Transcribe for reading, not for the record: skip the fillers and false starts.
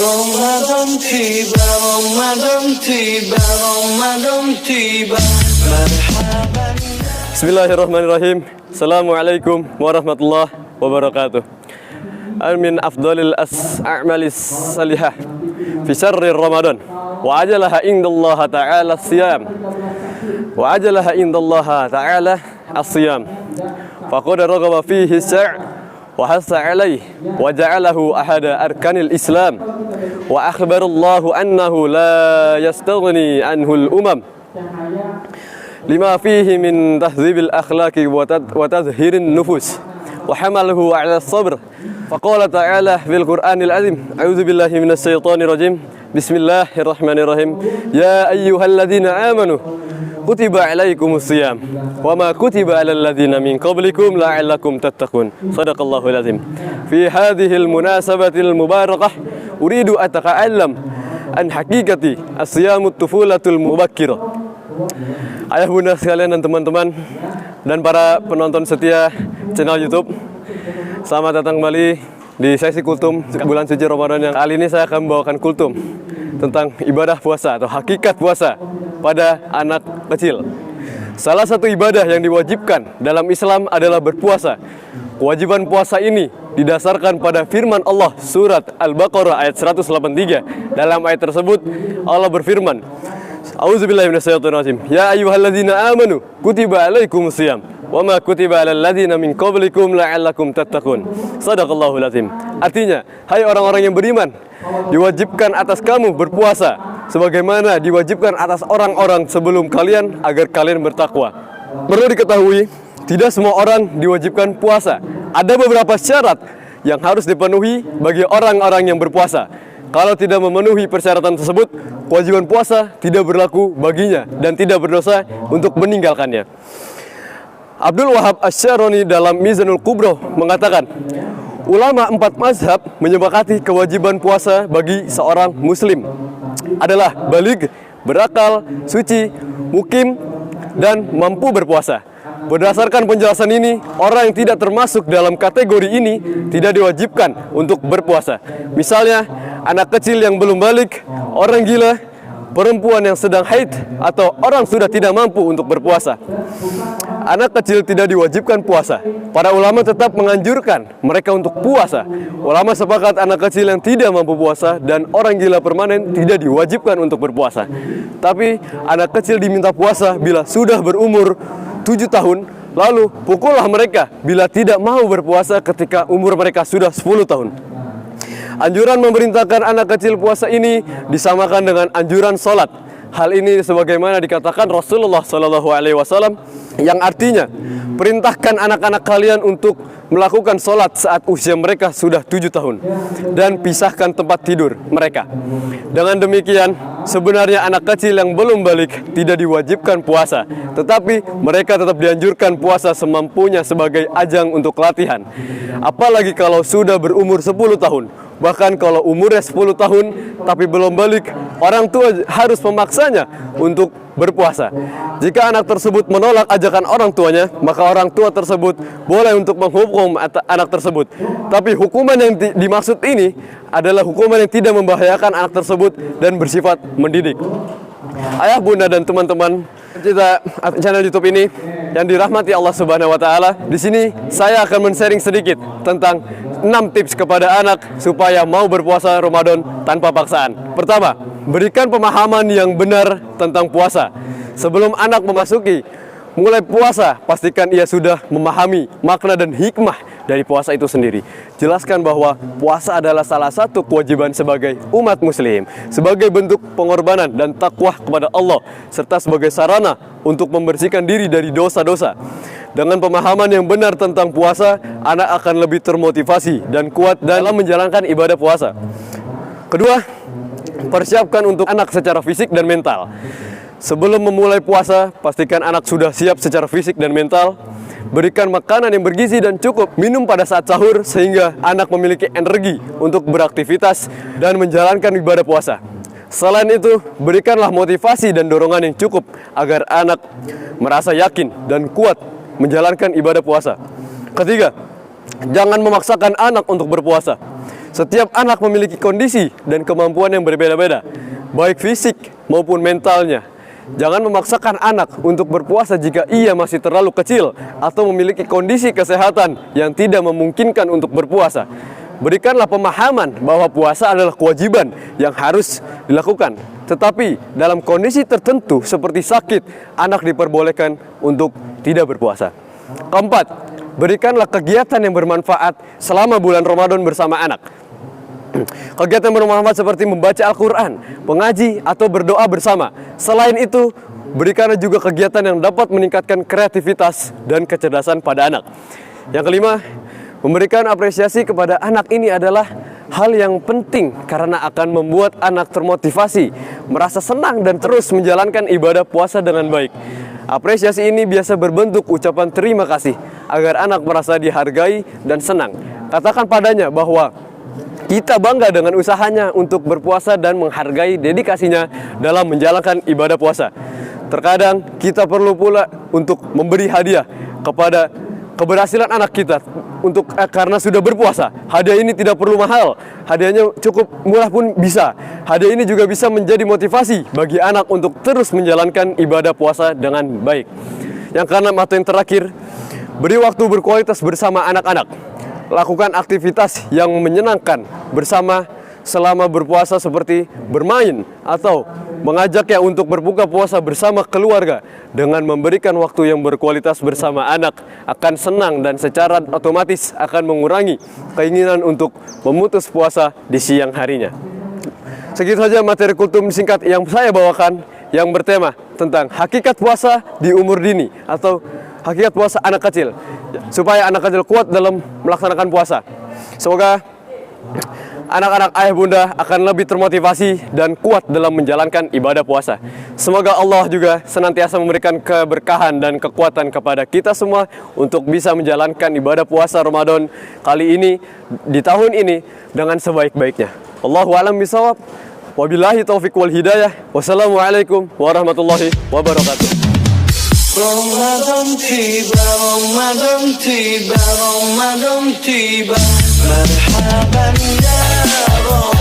Ramadan tiba, Ramadan tiba, Ramadan tiba. Marhaban. Bismillahirrahmanirrahim. Assalamualaikum warahmatullahi wabarakatuh. Min afdalil a'malis salihah fi syarri Ramadan wa ajalaha indallaha ta'ala siyam wa ajalaha indallaha ta'ala as-siyam faqad raghaba fihi sy' wa hassa 'alaihi wa ja'alahu ahada arkanil islam wa akhbarallahu annahu la yastaghni anhu al-umam lima fihi min tahdzibil akhlaqi wa tadhhirin nufus wa hamalahu 'ala as-sabr. Faqala ta'ala fil Qur'anil azim, a'udzu billahi minasy syaithanir rajim. Bismillahirrahmanirrahim. Ya ayyuhalladzina amanu kutiba 'alaikumus shiyam wa ma kutiba 'alal ladzina min qablikum la'allakum tattaqun. Shadaqallahul azim. Fi hadhil munasabatil mubarakah uridu ataqallam an haqiqati as-siyamut tufulatul mubakkirah. Ayah bunda sekalian dan teman-teman dan para penonton setia channel YouTube, selamat datang kembali di sesi kultum bulan suci Ramadan. Yang kali ini saya akan membawakan kultum tentang ibadah puasa atau hakikat puasa pada anak kecil. Salah satu ibadah yang diwajibkan dalam Islam adalah berpuasa. Kewajiban puasa ini didasarkan pada firman Allah surat Al-Baqarah ayat 183. Dalam ayat tersebut Allah berfirman, A'udzubillahi minasyaitonirrajim. Ya ayyuhalladzina amanu kutiba 'alaikumus shiyam wa ma kutiba 'alal ladzina min qablikum la'allakum tattaqun. Shadaqallahul azim. Artinya, hai orang-orang yang beriman, diwajibkan atas kamu berpuasa sebagaimana diwajibkan atas orang-orang sebelum kalian agar kalian bertakwa. Perlu diketahui, tidak semua orang diwajibkan puasa. Ada beberapa syarat yang harus dipenuhi bagi orang-orang yang berpuasa. Kalau tidak memenuhi persyaratan tersebut, kewajiban puasa tidak berlaku baginya dan tidak berdosa untuk meninggalkannya. Abdul Wahab Asy-Syarani dalam Mizanul Kubro mengatakan, ulama 4 mazhab menyepakati kewajiban puasa bagi seorang muslim adalah baligh, berakal, suci, mukim, dan mampu berpuasa. Berdasarkan penjelasan ini, orang yang tidak termasuk dalam kategori ini tidak diwajibkan untuk berpuasa. Misalnya, anak kecil yang belum balik, orang gila, perempuan yang sedang haid, atau orang sudah tidak mampu untuk berpuasa. Anak kecil tidak diwajibkan puasa. Para ulama tetap menganjurkan mereka untuk puasa. Ulama sepakat anak kecil yang tidak mampu puasa dan orang gila permanen tidak diwajibkan untuk berpuasa. Tapi anak kecil diminta puasa bila sudah berumur 7 tahun, lalu pukullah mereka bila tidak mau berpuasa ketika umur mereka sudah 10 tahun. Anjuran memerintahkan anak kecil puasa ini disamakan dengan anjuran sholat. Hal ini sebagaimana dikatakan Rasulullah SAW, yang artinya perintahkan anak-anak kalian untuk melakukan sholat saat usia mereka sudah 7 tahun dan pisahkan tempat tidur mereka. Dengan demikian, sebenarnya anak kecil yang belum balik tidak diwajibkan puasa, tetapi mereka tetap dianjurkan puasa semampunya sebagai ajang untuk latihan. Apalagi kalau sudah berumur 10 tahun. Bahkan kalau umurnya 10 tahun tapi belum balik, orang tua harus memaksanya untuk berpuasa. Jika anak tersebut menolak ajakan orang tuanya, maka orang tua tersebut boleh untuk menghukum anak tersebut. Tapi hukuman yang dimaksud ini adalah hukuman yang tidak membahayakan anak tersebut dan bersifat mendidik. Ayah, bunda, dan teman-teman kita channel YouTube ini yang dirahmati Allah Subhanahu wa taala, di sini saya akan men-sharing sedikit tentang 6 tips kepada anak supaya mau berpuasa Ramadan tanpa paksaan. Pertama, berikan pemahaman yang benar tentang puasa. Sebelum anak mulai puasa, pastikan ia sudah memahami makna dan hikmah dari puasa itu sendiri. Jelaskan bahwa puasa adalah salah satu kewajiban sebagai umat muslim, sebagai bentuk pengorbanan dan takwa kepada Allah, serta sebagai sarana untuk membersihkan diri dari dosa-dosa. Dengan pemahaman yang benar tentang puasa, anak akan lebih termotivasi dan kuat dalam menjalankan ibadah puasa. Kedua, persiapkan untuk anak secara fisik dan mental. Sebelum memulai puasa, pastikan anak sudah siap secara fisik dan mental. Berikan makanan yang bergizi dan cukup, minum pada saat sahur sehingga anak memiliki energi untuk beraktivitas dan menjalankan ibadah puasa. Selain itu, berikanlah motivasi dan dorongan yang cukup agar anak merasa yakin dan kuat menjalankan ibadah puasa. Ketiga, jangan memaksakan anak untuk berpuasa. Setiap anak memiliki kondisi dan kemampuan yang berbeda-beda, baik fisik maupun mentalnya. Jangan memaksakan anak untuk berpuasa jika ia masih terlalu kecil atau memiliki kondisi kesehatan yang tidak memungkinkan untuk berpuasa. Berikanlah pemahaman bahwa puasa adalah kewajiban yang harus dilakukan. Tetapi dalam kondisi tertentu seperti sakit, anak diperbolehkan untuk tidak berpuasa. Keempat, berikanlah kegiatan yang bermanfaat selama bulan Ramadan bersama anak. Kegiatan bermanfaat seperti membaca Al-Quran, mengaji, atau berdoa bersama. Selain itu, berikanlah juga kegiatan yang dapat meningkatkan kreativitas dan kecerdasan pada anak. Yang kelima, memberikan apresiasi kepada anak ini adalah hal yang penting karena akan membuat anak termotivasi, merasa senang dan terus menjalankan ibadah puasa dengan baik. Apresiasi ini biasa berbentuk ucapan terima kasih agar anak merasa dihargai dan senang. Katakan padanya bahwa kita bangga dengan usahanya untuk berpuasa dan menghargai dedikasinya dalam menjalankan ibadah puasa. Terkadang kita perlu pula untuk memberi hadiah kepada keberhasilan anak kita karena sudah berpuasa. Hadiah ini tidak perlu mahal, hadiahnya cukup murah pun bisa. Hadiah ini juga bisa menjadi motivasi bagi anak untuk terus menjalankan ibadah puasa dengan baik. Yang keenam atau yang terakhir, beri waktu berkualitas bersama anak-anak. Lakukan aktivitas yang menyenangkan bersama selama berpuasa seperti bermain atau mengajaknya untuk berbuka puasa bersama keluarga. Dengan memberikan waktu yang berkualitas bersama anak akan senang dan secara otomatis akan mengurangi keinginan untuk memutus puasa di siang harinya. Segitu saja materi kultum singkat yang saya bawakan yang bertema tentang hakikat puasa di umur dini atau hakikat puasa anak kecil, supaya anak kecil kuat dalam melaksanakan puasa. Semoga anak-anak ayah bunda akan lebih termotivasi dan kuat dalam menjalankan ibadah puasa. Semoga Allah juga senantiasa memberikan keberkahan dan kekuatan kepada kita semua untuk bisa menjalankan ibadah puasa Ramadan kali ini di tahun ini dengan sebaik-baiknya. Allahu a'lam bishawab. Wabillahi taufiq wal hidayah. Wassalamualaikum warahmatullahi wabarakatuh. Ramadan tiba, Ramadan tiba, Ramadan tiba. Marhaban ya Ramadan.